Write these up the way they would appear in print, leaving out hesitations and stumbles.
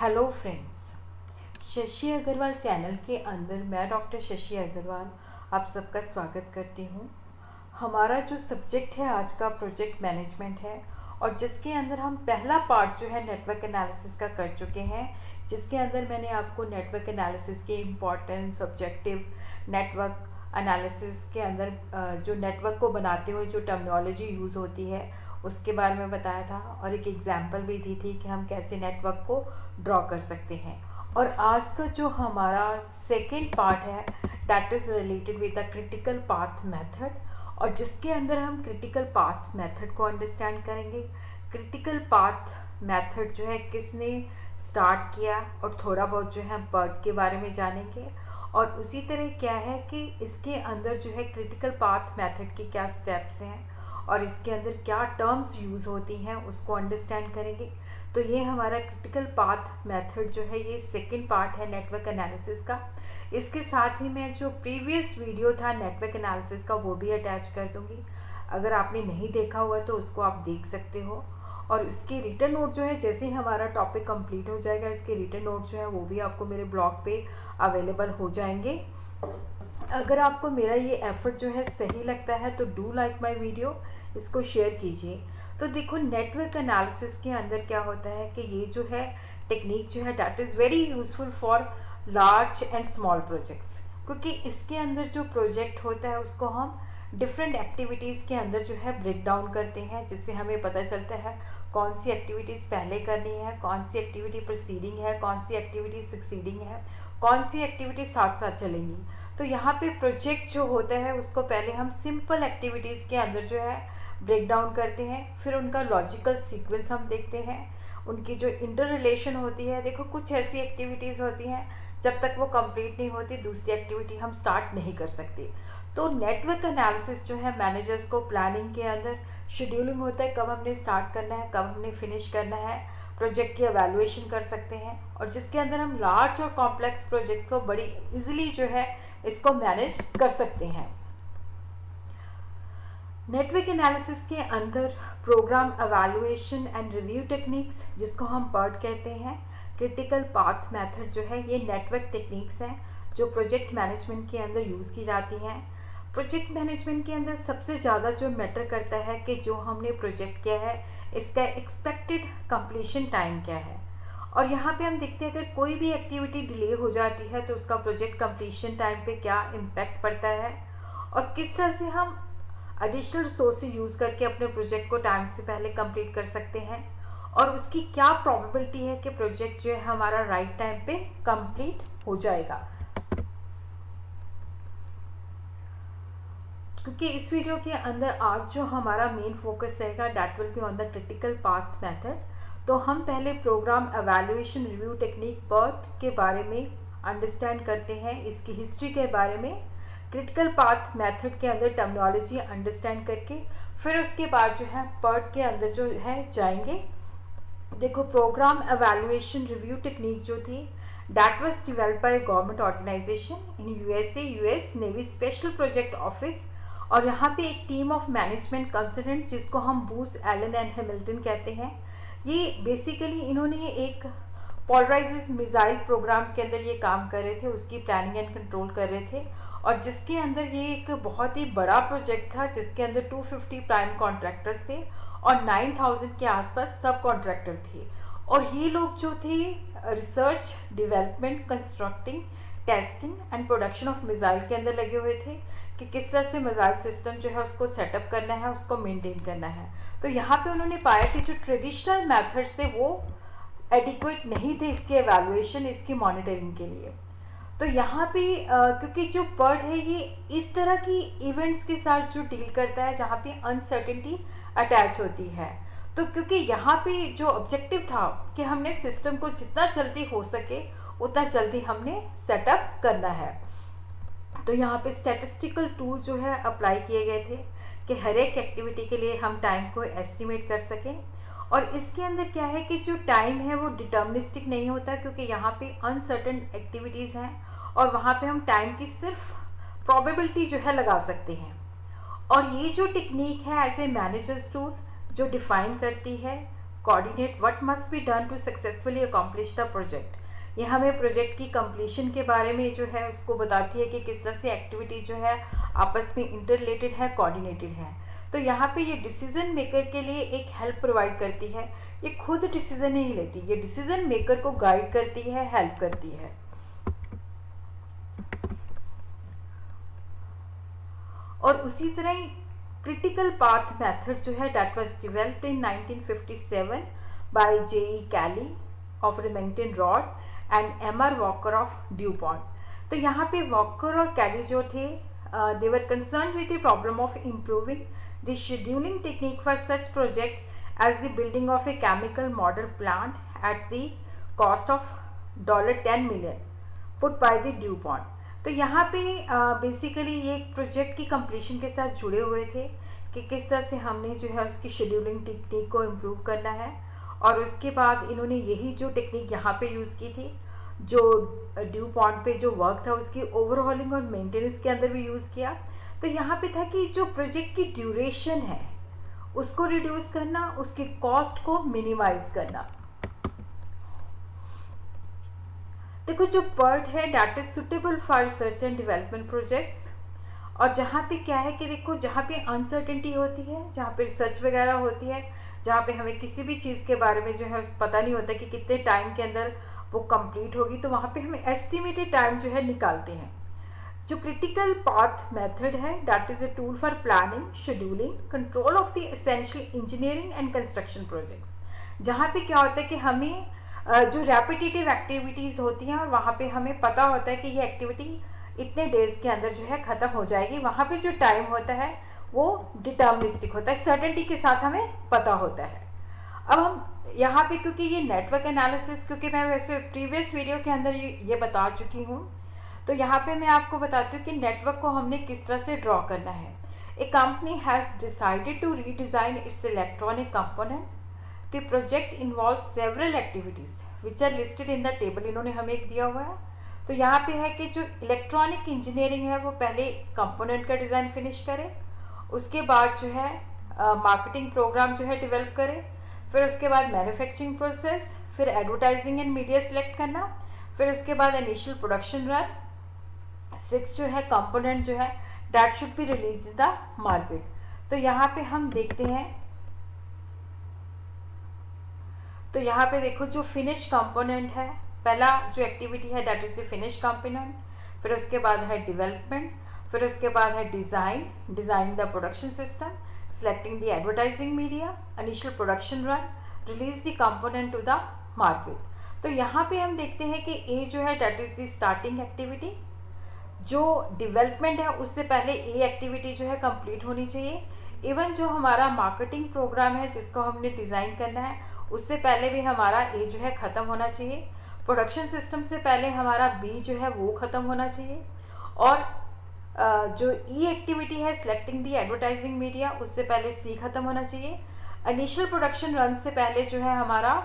Hello friends, Shashi Agrawal channel के अंदर मैं डॉक्टर शशि अग्रवाल आप सबका स्वागत करती हूँ। हमारा जो सब्जेक्ट है आज का प्रोजेक्ट मैनेजमेंट है और जिसके अंदर हम पहला पार्ट जो है नेटवर्क एनालिसिस का कर चुके हैं, जिसके अंदर मैंने आपको नेटवर्क एनालिसिस के इम्पॉर्टेंस, ऑब्जेक्टिव, नेटवर्क एनालिसिस के अंदर जो नेटवर्क को बनाते हुए जो टर्मिनोलॉजी यूज़ होती है उसके बारे में बताया था और एक एग्जाम्पल भी दी थी कि हम कैसे नेटवर्क को ड्रॉ कर सकते हैं। और आज का जो हमारा सेकेंड पार्ट है that is related with the critical path method, और जिसके अंदर हम क्रिटिकल पाथ मेथड को अंडरस्टैंड करेंगे। क्रिटिकल पाथ मेथड जो है किसने स्टार्ट किया और थोड़ा बहुत जो है बर्ड के बारे में जानेंगे। और उसी तरह क्या है कि इसके अंदर जो है क्रिटिकल पाथ मेथड के क्या स्टेप्स हैं और इसके अंदर क्या टर्म्स यूज़ होती हैं उसको अंडरस्टैंड करेंगे। तो ये हमारा क्रिटिकल पाथ मेथड जो है ये सेकंड पार्ट है नेटवर्क एनालिसिस का। इसके साथ ही मैं जो प्रीवियस वीडियो था नेटवर्क एनालिसिस का वो भी अटैच कर दूंगी। अगर आपने नहीं देखा हुआ तो उसको आप देख सकते हो। और इसके रिटन नोट जो है जैसे ही हमारा टॉपिक कंप्लीट हो जाएगा इसके रिटन नोट जो है वो भी आपको मेरे ब्लॉग पे अवेलेबल हो जाएंगे। अगर आपको मेरा ये एफर्ट जो है सही लगता है तो डू लाइक माय वीडियो, इसको शेयर कीजिए। तो देखो नेटवर्क एनालिसिस के अंदर क्या होता है कि ये जो है टेक्निक जो है that is very useful for large and small projects, क्योंकि इसके अंदर जो प्रोजेक्ट होता है उसको हम डिफरेंट एक्टिविटीज़ के अंदर जो है ब्रेक डाउन करते हैं, जिससे हमें पता चलता है कौन सी एक्टिविटीज़ पहले करनी है, कौन सी एक्टिविटी प्रोसीडिंग है, कौन सी एक्टिविटी सक्सीडिंग है, कौन सी एक्टिविटी साथ साथ चलेंगी। तो यहाँ पे प्रोजेक्ट जो होता है उसको पहले हम सिंपल एक्टिविटीज़ के अंदर जो है ब्रेक डाउन करते हैं, फिर उनका लॉजिकल सीक्वेंस हम देखते हैं, उनकी जो इंटर रिलेशन होती है। देखो कुछ ऐसी एक्टिविटीज़ होती हैं जब तक वो कंप्लीट नहीं होती दूसरी एक्टिविटी हम स्टार्ट नहीं कर सकते। तो नेटवर्क एनालिसिस जो है मैनेजर्स को प्लानिंग के अंदर शेड्यूलिंग होता है, कब हमने स्टार्ट करना है, कब हमने फिनिश करना है, प्रोजेक्ट की एवेलुएशन कर सकते हैं, और जिसके अंदर हम लार्ज और कॉम्प्लेक्स प्रोजेक्ट को बड़ी इजीली जो है इसको मैनेज कर सकते हैं। नेटवर्क एनालिसिस के अंदर program evaluation and review techniques, जिसको हम PERT कहते हैं, क्रिटिकल पाथ मेथड जो है ये नेटवर्क टेक्निक्स हैं जो प्रोजेक्ट मैनेजमेंट के अंदर यूज़ की जाती हैं। प्रोजेक्ट मैनेजमेंट के अंदर सबसे ज़्यादा जो मैटर करता है कि जो हमने प्रोजेक्ट किया है इसका एक्सपेक्टेड कंप्लीशन टाइम क्या है। और यहाँ पे हम देखते हैं अगर कोई भी एक्टिविटी डिले हो जाती है तो उसका प्रोजेक्ट कंप्लीशन टाइम पे क्या इम्पैक्ट पड़ता है, और किस तरह से हम एडिशनल रिसोर्सेज यूज़ करके अपने प्रोजेक्ट को टाइम से पहले कंप्लीट कर सकते हैं, और उसकी क्या प्रोबेबिलिटी है कि प्रोजेक्ट जो है हमारा राइट टाइम पे कंप्लीट हो जाएगा। क्योंकि इस वीडियो के अंदर आज जो हमारा मेन फोकस रहेगा that will be on the critical path method. तो हम पहले program evaluation review technique PERT के बारे में अंडरस्टैंड करते हैं, इसकी हिस्ट्री के बारे में, क्रिटिकल पाथ मेथड के अंदर टर्मिनोलॉजी अंडरस्टैंड करके फिर उसके बाद जो है PERT के अंदर जो है जाएंगे। देखो प्रोग्राम एवेलुएशन रिव्यू टेक्निक जो थी that was developed by government organization in USA, US navy special project office, और यहाँ पे एक टीम ऑफ मैनेजमेंट कंसल्टेंट जिसको हम बूस एलन एंड हैमिल्टन कहते हैं, ये बेसिकली इन्होंने एक पोलराइज्ड मिसाइल प्रोग्राम के अंदर ये काम कर रहे थे, उसकी प्लानिंग एंड कंट्रोल कर रहे थे, और जिसके अंदर ये एक बहुत ही बड़ा प्रोजेक्ट था जिसके अंदर 250 प्राइम कॉन्ट्रैक्टर्स थे और 9000 के आसपास सब कॉन्ट्रैक्टर थे। और ये लोग जो थे research, development, constructing, testing and production of missile के अंदर लगे हुए थे कि किस तरह से मिसाइल सिस्टम जो है उसको सेटअप करना है, उसको मेंटेन करना है। तो यहाँ पे उन्होंने पाया कि जो ट्रेडिशनल मेथड्स थे वो एडिक्वेट नहीं थे इसके एवेलुएशन, इसकी मॉनिटरिंग के लिए। तो यहाँ पे क्योंकि जो PERT है ये इस तरह की इवेंट्स के साथ जो डील करता है जहाँ पे अनसर्टेनिटी अटैच होती है, तो क्योंकि यहाँ पे जो ऑब्जेक्टिव था कि हमने सिस्टम को जितना जल्दी हो सके उतना जल्दी हमने सेटअप करना है, तो यहाँ पे स्टैटिस्टिकल टूल जो है अप्लाई किए गए थे कि हर एक एक्टिविटी के लिए हम टाइम को एस्टिमेट कर सकें। और इसके अंदर क्या है कि जो टाइम है वो डिटर्मिनिस्टिक नहीं होता, क्योंकि यहाँ पे अनसर्टेन एक्टिविटीज़ हैं और वहाँ पे हम टाइम की सिर्फ प्रोबेबिलिटी जो है लगा सकते हैं। और ये जो टेक्निक है एज ए मैनेजर्स टूल जो डिफाइन करती है coordinate what must be done to successfully accomplish the project. ये हमें प्रोजेक्ट की कंप्लीशन के बारे में जो है उसको बताती है कि किस तरह से एक्टिविटी जो है आपस में इंटर रिलेटेड है, कोऑर्डिनेटेड है। तो यहाँ पे ये डिसीजन मेकर के लिए एक हेल्प प्रोवाइड करती है। ये खुद डिसीजन नहीं लेती, ये डिसीजन मेकर को गाइड करती है, हेल्प करती है। और उसी तरह ही क्रिटिकल पाथ मेथड जो है that was developed in 1957 by J.E. Kelly of Remington Rand and M.R. Walker of DuPont. तो यहाँ पे वॉकर और कैली जो थे, they were concerned with the problem of improving the scheduling technique for such project as the building of a chemical model plant at the cost of $10 million put by the DuPont. तो यहाँ पे basically ये एक project की completion के साथ जुड़े हुए थे कि किस तरह से हमने जो है उसकी शेड्यूलिंग टेक्निक को इम्प्रूव करना है। और उसके बाद इन्होंने यही जो टेक्निक यहाँ पे यूज़ की थी, जो ड्यू पॉन्ड पे जो वर्क था उसकी ओवरहॉलिंग और मेंटेनेंस के अंदर भी यूज़ किया। तो यहाँ पे था कि जो प्रोजेक्ट की ड्यूरेशन है उसको रिड्यूस करना, उसकी कॉस्ट को मिनिमाइज करना। देखो जो PERT है that is suitable for research and development projects. और जहाँ पे क्या है कि देखो जहाँ पे अनसर्टेनिटी होती है, जहाँ पे रिसर्च वगैरह होती है, जहाँ पे हमें किसी भी चीज़ के बारे में जो है पता नहीं होता कि कितने टाइम के अंदर वो कंप्लीट होगी, तो वहाँ पे हमें एस्टिमेटेड टाइम जो है निकालते हैं। जो क्रिटिकल पाथ मेथड है that is a tool for planning, scheduling, control of the essential engineering and construction projects. जहाँ पे क्या होता है कि हमें जो रैपिटेटिव एक्टिविटीज़ होती हैं और वहाँ पे हमें पता होता है कि ये एक्टिविटी इतने डेज के अंदर जो है ख़त्म हो जाएगी, वहाँ पे जो टाइम होता है वो डिटर्मिनिस्टिक होता है, सर्टेनिटी के साथ हमें पता होता है। अब हम यहाँ पे क्योंकि ये नेटवर्क एनालिसिस, क्योंकि मैं वैसे प्रीवियस वीडियो के अंदर ये बता चुकी हूँ, तो यहाँ पे मैं आपको बताती हूँ कि नेटवर्क को हमने किस तरह से ड्रॉ करना है। A company has decided to redesign its electronic component. The project involves several activities which are listed in the table। इन्होंने हमें एक दिया हुआ है। तो यहाँ पे है कि जो इलेक्ट्रॉनिक इंजीनियरिंग है वो पहले कंपोनेंट का डिज़ाइन फिनिश करे, उसके बाद जो है मार्केटिंग प्रोग्राम जो है डेवलप करे, फिर उसके बाद मैन्युफैक्चरिंग प्रोसेस, फिर एडवर्टाइजिंग एंड मीडिया सेलेक्ट करना, फिर उसके बाद इनिशियल प्रोडक्शन रन। 6 जो है कंपोनेंट जो है that should be release in the market. तो यहाँ पे हम देखते हैं, तो यहाँ पे देखो जो फिनिश कंपोनेंट है, पहला जो एक्टिविटी है that is the finish component, फिर उसके बाद है डेवलपमेंट, फिर उसके बाद है design the production system, selecting the advertising media, initial production run, release the component to the market. तो यहाँ पे हम देखते हैं कि ए जो है that is the starting activity. जो डेवलपमेंट है उससे पहले ए एक्टिविटी जो है कंप्लीट होनी चाहिए। इवन जो हमारा मार्केटिंग प्रोग्राम है जिसको हमने डिज़ाइन करना है उससे पहले भी हमारा ए जो है ख़त्म होना चाहिए। प्रोडक्शन सिस्टम से पहले हमारा बी जो है वो ख़त्म होना चाहिए। और जो ई एक्टिविटी है सिलेक्टिंग दी एडवर्टाइजिंग मीडिया, उससे पहले सी ख़त्म होना चाहिए। इनिशियल प्रोडक्शन रन से पहले जो है हमारा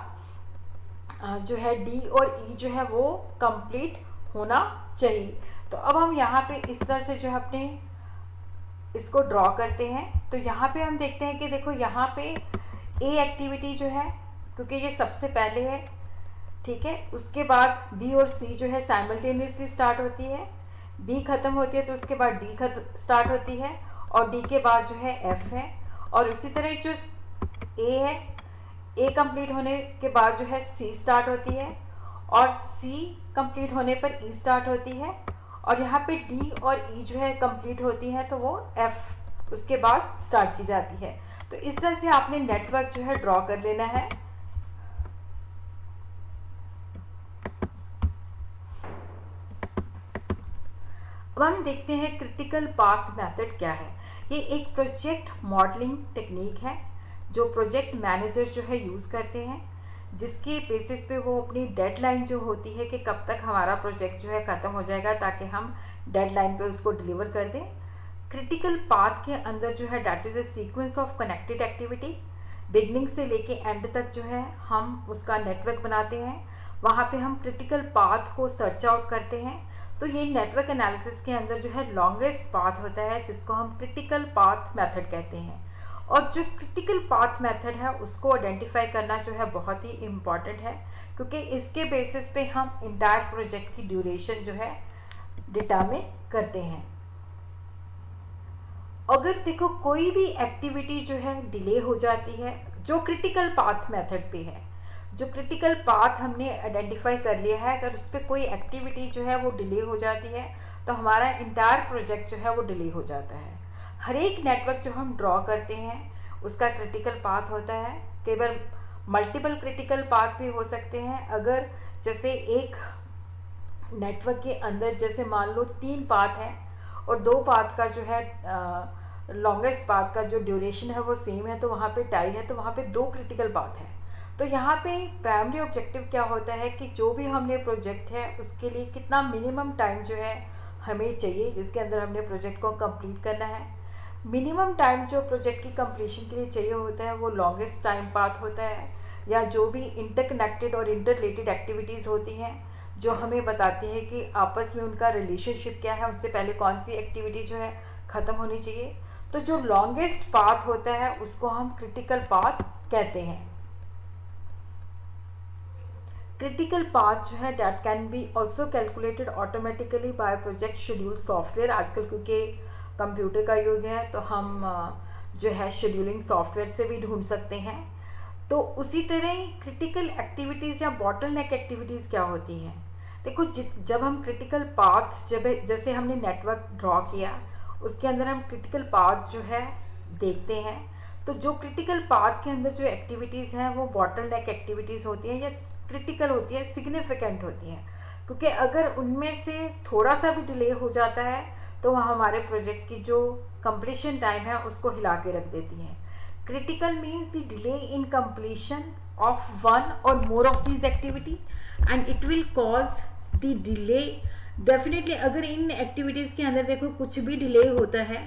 जो है डी और ई जो है वो कंप्लीट होना चाहिए। तो अब हम यहाँ पे इस तरह से जो है अपने इसको ड्रॉ करते हैं। तो यहाँ पे हम देखते हैं कि देखो यहाँ पे ए एक्टिविटी जो है, क्योंकि ये सबसे पहले है, ठीक है, उसके बाद बी और सी जो है साइमल्टेनियसली स्टार्ट होती है, बी ख़त्म होती है तो उसके बाद डी स्टार्ट होती है, और डी के बाद जो है एफ है। और इसी तरह जो ए है, ए कंप्लीट होने के बाद जो है सी स्टार्ट होती है, और सी कंप्लीट होने पर ई स्टार्ट होती है, और यहाँ पे डी और ई जो है कंप्लीट होती है तो वो एफ उसके बाद स्टार्ट की जाती है। तो इस तरह से आपने नेटवर्क जो है ड्रॉ कर लेना है। अब हम देखते हैं क्रिटिकल पाथ मेथड क्या है। ये एक प्रोजेक्ट मॉडलिंग टेक्निक है जो प्रोजेक्ट मैनेजर जो है यूज़ करते हैं, जिसके बेसिस पे वो अपनी डेडलाइन जो होती है कि कब तक हमारा प्रोजेक्ट जो है ख़त्म हो जाएगा ताकि हम डेडलाइन पे उसको डिलीवर कर दें। क्रिटिकल पाथ के अंदर जो है that is a sequence of connected activity. Beginning से लेके एंड तक जो है हम उसका नेटवर्क बनाते हैं, वहाँ पे हम क्रिटिकल पाथ को सर्च आउट करते हैं। तो ये नेटवर्क एनालिसिस के अंदर जो है लॉन्गेस्ट पाथ होता है जिसको हम क्रिटिकल पाथ मेथड कहते हैं। और जो क्रिटिकल पाथ मेथड है उसको आइडेंटिफाई करना जो है बहुत ही इम्पॉर्टेंट है, क्योंकि इसके बेसिस पे हम इंटायर प्रोजेक्ट की ड्यूरेशन जो है डिटरमिन करते हैं। अगर देखो कोई भी एक्टिविटी जो है डिले हो जाती है जो क्रिटिकल पाथ मेथड पे है, जो क्रिटिकल पाथ हमने आइडेंटिफाई कर लिया है, अगर उस पर कोई एक्टिविटी जो है वो डिले हो जाती है तो हमारा इंटायर प्रोजेक्ट जो है वो डिले हो जाता है। हर एक नेटवर्क जो हम ड्रॉ करते हैं उसका क्रिटिकल पाथ होता है, कई बार मल्टीपल क्रिटिकल पाथ भी हो सकते हैं। अगर जैसे एक नेटवर्क के अंदर जैसे मान लो 3 पाथ हैं और 2 पाथ का जो है लॉन्गेस्ट पाथ का जो ड्यूरेशन है वो सेम है, तो वहाँ पे टाई है, तो वहाँ पे 2 क्रिटिकल पाथ है। तो यहाँ पे प्राइमरी ऑब्जेक्टिव क्या होता है कि जो भी हमने प्रोजेक्ट है उसके लिए कितना मिनिमम टाइम जो है हमें चाहिए जिसके अंदर हमने प्रोजेक्ट को कंप्लीट करना है। मिनिमम टाइम जो प्रोजेक्ट की कंप्लीशन के लिए चाहिए होता है वो लॉन्गेस्ट टाइम पाथ होता है, या जो भी इंटरकनेक्टेड और इंटररिलेटेड एक्टिविटीज़ होती हैं जो हमें बताती है कि आपस में उनका रिलेशनशिप क्या है, उनसे पहले कौन सी एक्टिविटी जो है ख़त्म होनी चाहिए। तो जो लॉन्गेस्ट पाथ होता है उसको हम क्रिटिकल पाथ कहते हैं। क्रिटिकल पाथ जो है that can be also calculated automatically bye project schedule software. आजकल क्योंकि कंप्यूटर का युग है तो हम जो है शेड्यूलिंग सॉफ्टवेयर से भी ढूंढ सकते हैं। तो उसी तरह क्रिटिकल एक्टिविटीज़ या बॉटलनेक एक्टिविटीज़ क्या होती हैं। देखो जब हम क्रिटिकल पाथ जैसे हमने नेटवर्क ड्रॉ किया उसके अंदर हम क्रिटिकल पाथ जो है देखते हैं, तो जो क्रिटिकल पाथ के अंदर जो एक्टिविटीज़ हैं वो बॉटलनेक एक्टिविटीज़ होती हैं या क्रिटिकल होती है, सिग्निफिकेंट होती हैं, क्योंकि अगर उनमें से थोड़ा सा भी डिले हो जाता है तो वह हमारे प्रोजेक्ट की जो कंप्लीशन टाइम है उसको हिला के रख देती हैं। Critical means the delay in completion of one or more of this activity and it will cause the delay. Definitely अगर इन एक्टिविटीज़ के अंदर देखो कुछ भी डिले होता है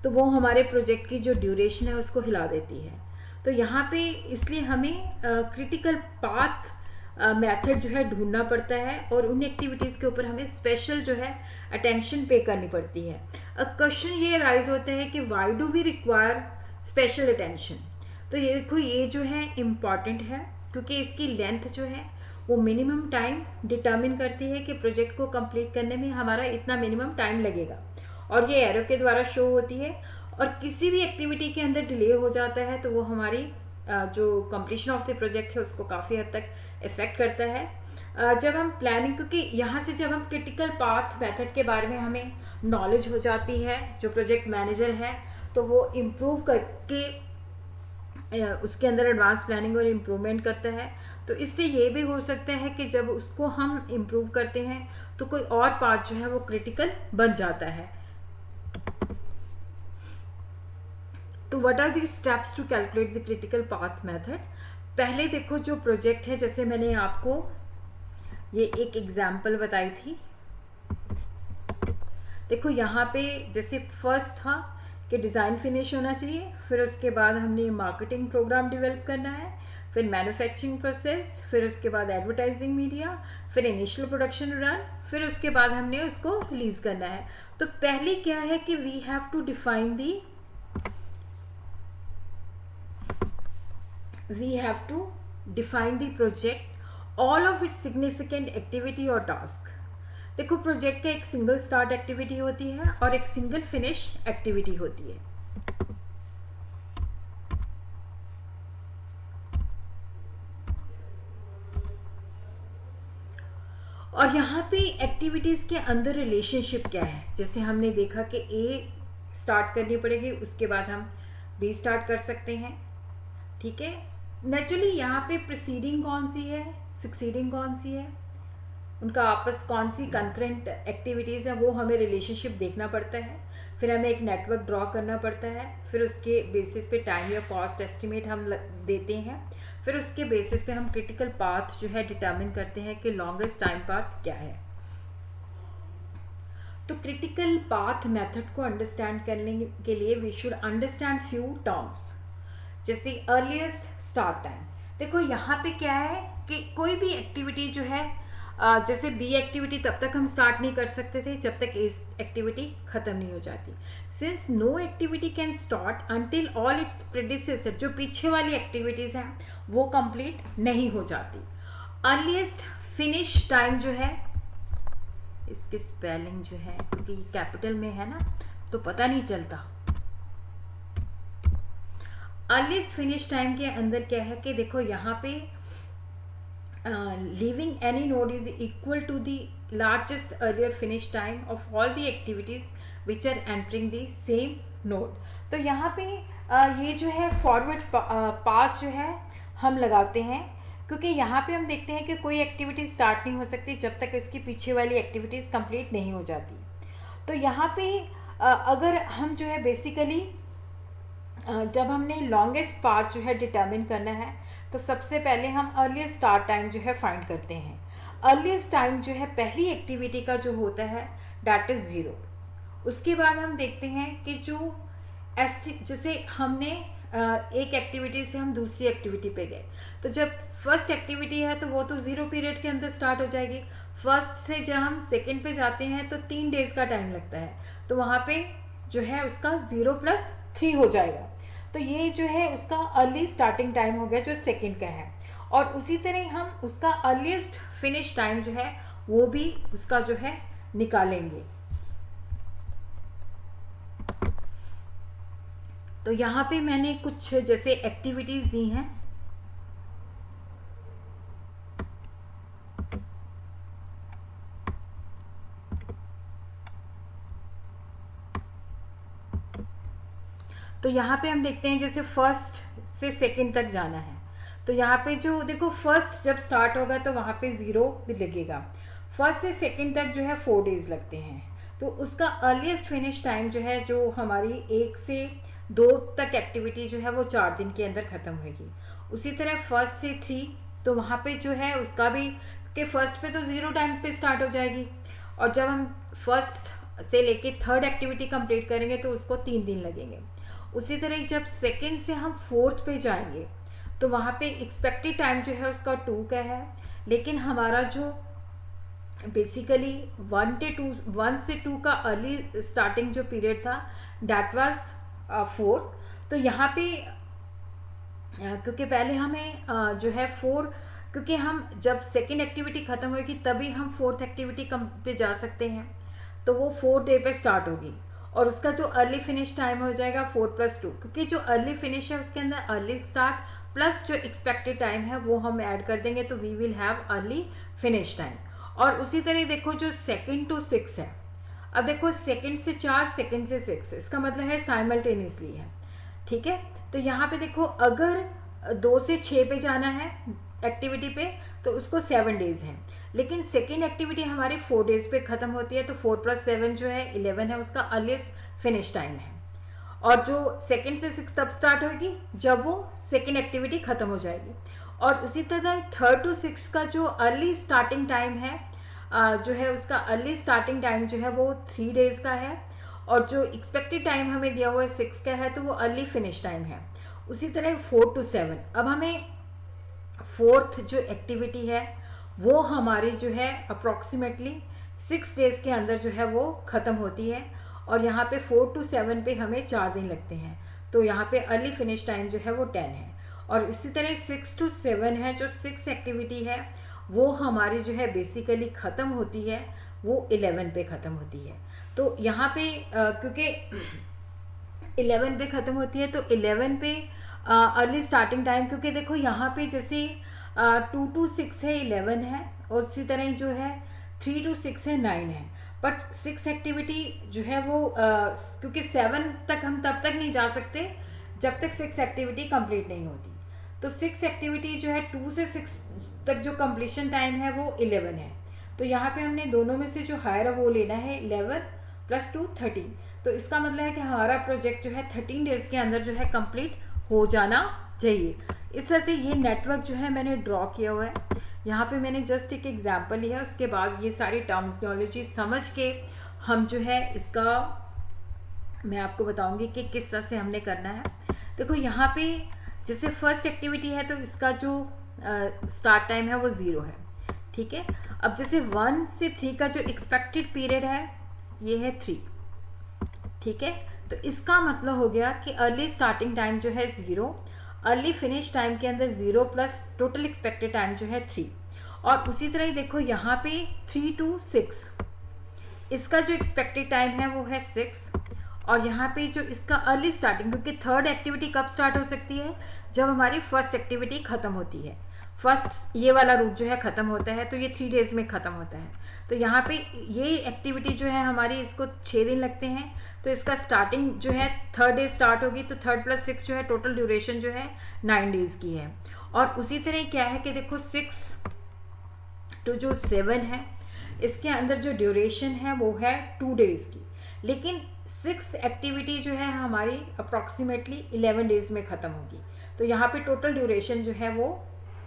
तो वो हमारे प्रोजेक्ट की जो ड्यूरेशन है उसको हिला देती है। तो यहाँ पे इसलिए हमें क्रिटिकल पाथ मेथड जो है ढूंढना पड़ता है और उन एक्टिविटीज़ के ऊपर हमें स्पेशल जो है अटेंशन पे करनी पड़ती है। क्वेश्चन ये राइज होता है कि why do we require special attention. तो ये देखो ये जो है इम्पॉर्टेंट है क्योंकि इसकी लेंथ जो है वो मिनिमम टाइम डिटर्मिन करती है कि प्रोजेक्ट को कंप्लीट करने में हमारा इतना मिनिमम टाइम लगेगा, और ये एरो के द्वारा शो होती है। और किसी भी एक्टिविटी के अंदर डिले हो जाता है तो वो हमारी जो कंप्लीशन ऑफ द प्रोजेक्ट है उसको काफ़ी हद तक इफ़ेक्ट करता है। जब हम प्लानिंग, क्योंकि यहाँ से जब हम क्रिटिकल पाथ मेथड के बारे में हमें नॉलेज हो जाती है, जो प्रोजेक्ट मैनेजर है तो वो इम्प्रूव करके उसके अंदर एडवांस प्लानिंग और इम्प्रूवमेंट करता है। तो इससे ये भी हो सकता है कि जब उसको हम इम्प्रूव करते हैं तो कोई और पार्ट जो है वो क्रिटिकल बन जाता है। तो what are the steps to calculate the critical path method. पहले देखो जो प्रोजेक्ट है, जैसे मैंने आपको ये एक एग्जाम्पल बताई थी, देखो यहाँ पे जैसे फर्स्ट था कि डिज़ाइन फिनिश होना चाहिए, फिर उसके बाद हमने मार्केटिंग प्रोग्राम डेवलप करना है, फिर मैन्युफैक्चरिंग प्रोसेस, फिर उसके बाद एडवर्टाइजिंग मीडिया, फिर इनिशियल प्रोडक्शन रन, फिर उसके बाद हमने उसको रिलीज़ करना है। तो पहले क्या है कि we have to define the project all of its significant activity और टास्क। देखो प्रोजेक्ट का एक सिंगल स्टार्ट एक्टिविटी होती है और एक सिंगल फिनिश एक्टिविटी होती है। और यहाँ पे एक्टिविटीज़ के अंदर रिलेशनशिप क्या है, जैसे हमने देखा कि ए स्टार्ट करनी पड़ेगी, उसके बाद हम बी स्टार्ट कर सकते हैं, ठीक है। नेचुरली यहाँ पे प्रीसीडिंग कौन सी है, सक्सीडिंग कौन सी है, उनका आपस कौन सी कंकरेंट एक्टिविटीज़ हैं, वो हमें रिलेशनशिप देखना पड़ता है। फिर हमें एक नेटवर्क ड्रॉ करना पड़ता है, फिर उसके बेसिस पे टाइम या कॉस्ट एस्टिमेट हम देते हैं, फिर उसके बेसिस पे हम क्रिटिकल पाथ जो है डिटर्मिन करते हैं कि लॉन्गेस्ट टाइम पाथ क्या है। तो क्रिटिकल पाथ मेथड को अंडरस्टैंड करने के लिए we should understand few terms, जैसे अर्लीस्ट स्टार्ट टाइम। देखो यहाँ पे क्या है कि कोई भी एक्टिविटी जो है जैसे बी एक्टिविटी तब तक हम स्टार्ट नहीं कर सकते थे जब तक इस एक्टिविटी खत्म नहीं हो जाती। Since no activity can start until all its predecessor, जो पीछे वाली एक्टिविटीज हैं वो कंप्लीट नहीं हो जाती। अर्लीस्ट फिनिश टाइम जो है, इसके स्पेलिंग जो है क्योंकि ये कैपिटल में है ना तो पता नहीं चलता। अर्लीस्ट फिनिश टाइम के अंदर क्या है कि देखो यहाँ पे leaving any node is equal to the largest earlier finish time of all the activities which are entering the same node। तो यहाँ पे ये जो है फॉरवर्ड पास जो है हम लगाते हैं, क्योंकि यहाँ पे हम देखते हैं कि कोई एक्टिविटी स्टार्ट नहीं हो सकती जब तक इसकी पीछे वाली एक्टिविटीज़ कंप्लीट नहीं हो जाती। तो यहाँ पे अगर हम जो है बेसिकली जब हमने लॉन्गेस्ट पाथ जो है डिटर्मिन करना है तो सबसे पहले हम अर्लीस्ट स्टार्ट टाइम जो है फाइंड करते हैं। अर्लीस्ट टाइम जो है पहली एक्टिविटी का जो होता है डैट इज़ 0। उसके बाद हम देखते हैं कि जो जैसे हमने एक एक्टिविटी से हम दूसरी एक्टिविटी पे गए, तो जब फर्स्ट एक्टिविटी है तो वो तो 0 पीरियड के अंदर स्टार्ट हो जाएगी। फर्स्ट से जब हम सेकेंड पे जाते हैं तो 3 डेज़ का टाइम लगता है, तो वहाँ पे जो है उसका 0+3 हो जाएगा। तो ये जो है उसका अर्ली स्टार्टिंग टाइम हो गया जो सेकंड का है। और उसी तरह हम उसका अर्लीस्ट फिनिश टाइम जो है वो भी उसका जो है निकालेंगे। तो यहाँ पे मैंने कुछ जैसे एक्टिविटीज दी हैं। तो यहाँ पे हम देखते हैं जैसे फर्स्ट से सेकंड तक जाना है, तो यहाँ पे जो देखो फर्स्ट जब स्टार्ट होगा तो वहाँ पे 0 भी लगेगा। फर्स्ट से सेकंड तक जो है 4 डेज लगते हैं, तो उसका अर्लीस्ट फिनिश टाइम जो है जो हमारी 1 से 2 तक एक्टिविटी जो है वो 4 दिन के अंदर ख़त्म होगी। उसी तरह फर्स्ट से 3 तो वहाँ पे जो है उसका भी कि फर्स्ट पे तो 0 टाइम पे स्टार्ट हो जाएगी, और जब हम फर्स्ट से लेके थर्ड एक्टिविटी कंप्लीट करेंगे तो उसको 3 दिन लगेंगे। उसी तरह जब सेकंड से हम फोर्थ पे जाएंगे तो वहाँ पे एक्सपेक्टेड टाइम जो है उसका 2 का है, लेकिन हमारा जो बेसिकली 1 से 2 का अर्ली स्टार्टिंग जो पीरियड था डैट वाज 4। तो यहाँ पे क्योंकि पहले हमें जो है 4, क्योंकि हम जब सेकेंड एक्टिविटी ख़त्म होगी तभी हम फोर्थ एक्टिविटी पे जा सकते हैं, तो वो 4 डे पे स्टार्ट होगी और उसका जो अर्ली फिनिश टाइम हो जाएगा 4+2, क्योंकि जो अर्ली फिनिश है उसके अंदर अर्ली स्टार्ट प्लस जो एक्सपेक्टेड टाइम है वो हम ऐड कर देंगे, तो we will have early finish time. और उसी तरह देखो जो सेकंड टू 6 है, अब देखो सेकंड से 4 सेकंड से 6, इसका मतलब है साइमल्टेनियसली है, ठीक है। तो यहाँ पे देखो अगर 2 से 6 पे जाना है एक्टिविटी पे तो उसको 7 डेज हैं, लेकिन सेकेंड एक्टिविटी हमारी 4 डेज पे ख़त्म होती है, तो 4+7 जो है 11 है, उसका अर्लीस्ट फिनिश टाइम है। और जो सेकेंड से 6 तब स्टार्ट होगी जब वो सेकेंड एक्टिविटी ख़त्म हो जाएगी। और उसी तरह 3rd to 6 का जो अर्ली स्टार्टिंग टाइम है जो है उसका अर्ली स्टार्टिंग टाइम जो है वो 3 डेज़ का है, और जो एक्सपेक्टेड टाइम हमें दिया हुआ है 6 का है, तो वो अर्ली फिनिश टाइम है। उसी तरह 4 to 7, अब हमें फोर्थ जो एक्टिविटी है वो हमारी जो है अप्रॉक्सीमेटली 6 डेज़ के अंदर जो है वो ख़त्म होती है, और यहाँ पे 4 to 7 पे हमें 4 दिन लगते हैं, तो यहाँ पे अर्ली फिनिश टाइम जो है वो 10 है। और इसी तरह 6 to 7 है, जो 6 एक्टिविटी है वो हमारी जो है बेसिकली ख़त्म होती है वो 11 पे ख़त्म होती है। तो यहाँ पे क्योंकि 11 पे ख़त्म होती है तो 11 पे अर्ली स्टार्टिंग टाइम, क्योंकि देखो यहाँ पे जैसे 2 to 6 है 11 है, और उसी तरह जो है 3 to 6 है 9 है। बट 6 एक्टिविटी जो है वो क्योंकि 7 तक हम तब तक नहीं जा सकते जब तक 6 एक्टिविटी कंप्लीट नहीं होती, तो 6 एक्टिविटी जो है 2 से 6 तक जो कंप्लीशन टाइम है वो 11 है। तो यहाँ पे हमने दोनों में से जो हायर है वो लेना है 11 + 2 13, तो इसका मतलब है कि हमारा प्रोजेक्ट जो है 13 डेज़ के अंदर जो है कंप्लीट हो जाना चाहिए। इस तरह से ये नेटवर्क जो है मैंने ड्रॉ किया हुआ है। यहाँ पे मैंने जस्ट एक एग्जांपल लिया है, उसके बाद ये सारी टर्म्सनोलॉजी समझ के हम जो है इसका मैं आपको बताऊंगी कि किस तरह से हमने करना है। देखो यहाँ पे जैसे फर्स्ट एक्टिविटी है तो इसका जो स्टार्ट टाइम है वो 0 है, ठीक है। अब जैसे 1 से 3 का जो एक्सपेक्टेड पीरियड है ये है 3, ठीक है। तो इसका मतलब हो गया कि अर्ली स्टार्टिंग टाइम जो है 0, अर्ली फिनिश टाइम के अंदर 0 प्लस टोटल एक्सपेक्टेड टाइम जो है 3। और उसी तरह ही देखो यहाँ पे 3 to 6, इसका जो एक्सपेक्टेड टाइम है वो है 6। और यहाँ पे जो इसका अर्ली स्टार्टिंग, क्योंकि थर्ड एक्टिविटी कब स्टार्ट हो सकती है, जब हमारी फर्स्ट एक्टिविटी खत्म होती है। फर्स्ट ये वाला रूट जो है ख़त्म होता है, तो ये 3 डेज में ख़त्म होता है। तो यहाँ पे ये एक्टिविटी जो है हमारी, इसको 6 दिन लगते हैं। तो इसका स्टार्टिंग जो है थर्ड डे स्टार्ट होगी, तो 3 + 6 जो है टोटल ड्यूरेशन जो है 9 डेज की है। और उसी तरह क्या है कि देखो 6 to जो 7 है, इसके अंदर जो ड्यूरेशन है वो है 2 डेज की। लेकिन 6th एक्टिविटी जो है हमारी अप्रॉक्सीमेटली 11 डेज में ख़त्म होगी। तो यहाँ पे टोटल ड्यूरेशन जो है वो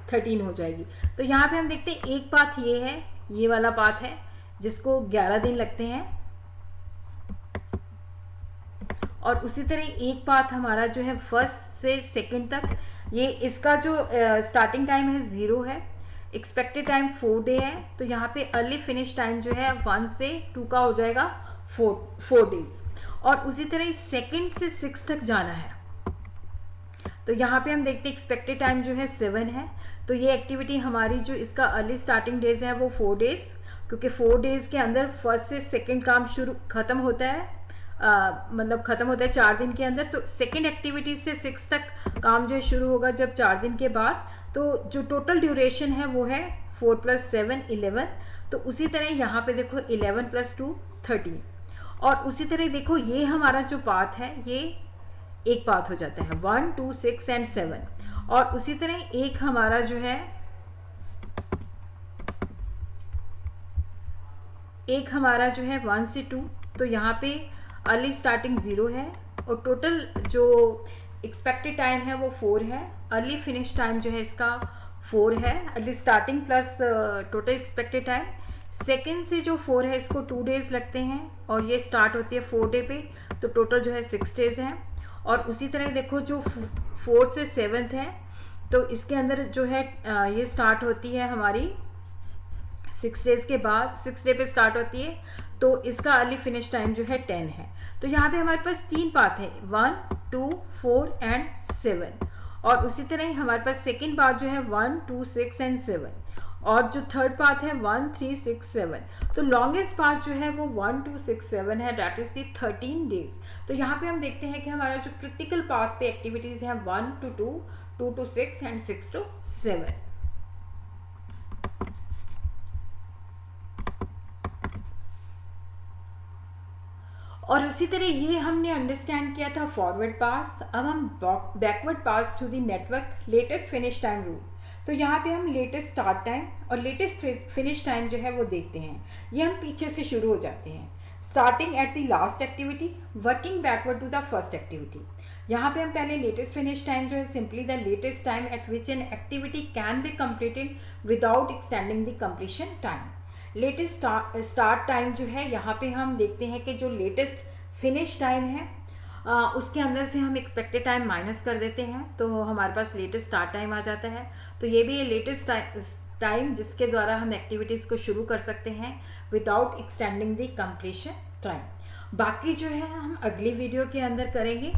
13 हो जाएगी। तो यहाँ पे हम देखते हैं एक पाथ ये है, ये वाला पाथ है जिसको 11 दिन लगते हैं। और उसी तरह एक पाथ हमारा जो है फर्स्ट से सेकंड तक, ये इसका जो स्टार्टिंग टाइम है 0 है, एक्सपेक्टेड टाइम 4 डे है। तो यहाँ पे अर्ली फिनिश टाइम जो है 1 से 2 का हो जाएगा 4 डेज। और उसी तरह सेकंड से 6 तक जाना है। तो यहाँ पे हम देखते हैं एक्सपेक्टेड टाइम जो है 7 है। तो ये एक्टिविटी हमारी जो इसका अर्ली स्टार्टिंग डेज है वो 4 डेज, क्योंकि 4 डेज के अंदर फर्स्ट से सेकंड काम ख़त्म होता है, मतलब ख़त्म होता है 4 दिन के अंदर। तो सेकंड एक्टिविटी से 6 तक काम जो है शुरू होगा जब 4 दिन के बाद। तो जो टोटल ड्यूरेशन है वो है 4 + 7 11। तो उसी तरह यहाँ पे देखो 11 + 2 13। और उसी तरह देखो ये हमारा जो पाथ है ये एक पाथ हो जाता है 1 2 6 एंड 7। और उसी तरह एक हमारा जो है जो है 1 से 2। तो यहाँ पे अर्ली स्टार्टिंग 0 है और टोटल जो एक्सपेक्टेड टाइम है वो 4 है। अर्ली फिनिश टाइम जो है इसका 4 है, early starting plus total expected time. Second से जो 4 है इसको 2 डेज लगते हैं और ये स्टार्ट होती है 4 डे पे, तो टोटल जो है 6 डेज हैं। और उसी तरह देखो जो 4th से 7th है, तो इसके अंदर जो है ये स्टार्ट होती है हमारी 6 डेज के बाद, 6 डे पे स्टार्ट होती है। तो इसका अर्ली फिनिश टाइम जो है 10 है। तो यहाँ पे हमारे पास 3 पाथ है 1 2 4 एंड 7। और उसी तरह ही हमारे पास सेकेंड पाथ जो है 1 2 6 एंड 7। और जो थर्ड पाथ है 1 3 6 7। तो लॉन्गेस्ट पाथ जो है वो 1 2 6 7 है, दैट इज दी 13 डेज। तो यहाँ पे हम देखते हैं कि हमारा जो क्रिटिकल पाथ पे एक्टिविटीज हैं 1 to 2 2 to 6 एंड 6 to 7। और उसी तरह ये हमने अंडरस्टैंड किया था फॉरवर्ड पास। अब हम backward pass through the network latest finish time rule. तो यहाँ पे हम लेटेस्ट स्टार्ट टाइम और लेटेस्ट फिनिश टाइम जो है वो देखते हैं। ये हम पीछे से शुरू हो जाते हैं, starting at the last activity, working backward to the first activity. यहाँ पे हम पहले लेटेस्ट फिनिश टाइम जो है simply the latest time at which an activity can be completed without extending the completion time. Latest start time जो है यहाँ पे हम देखते हैं कि जो लेटेस्ट फिनिश टाइम है उसके अंदर से हम एक्सपेक्टेड टाइम माइनस कर देते हैं, तो हमारे पास लेटेस्ट स्टार्ट टाइम आ जाता है। तो ये भी है लेटेस्ट टाइम जिसके द्वारा हम एक्टिविटीज़ को शुरू कर सकते हैं without extending the completion time. बाकी जो है हम अगली वीडियो के अंदर करेंगे।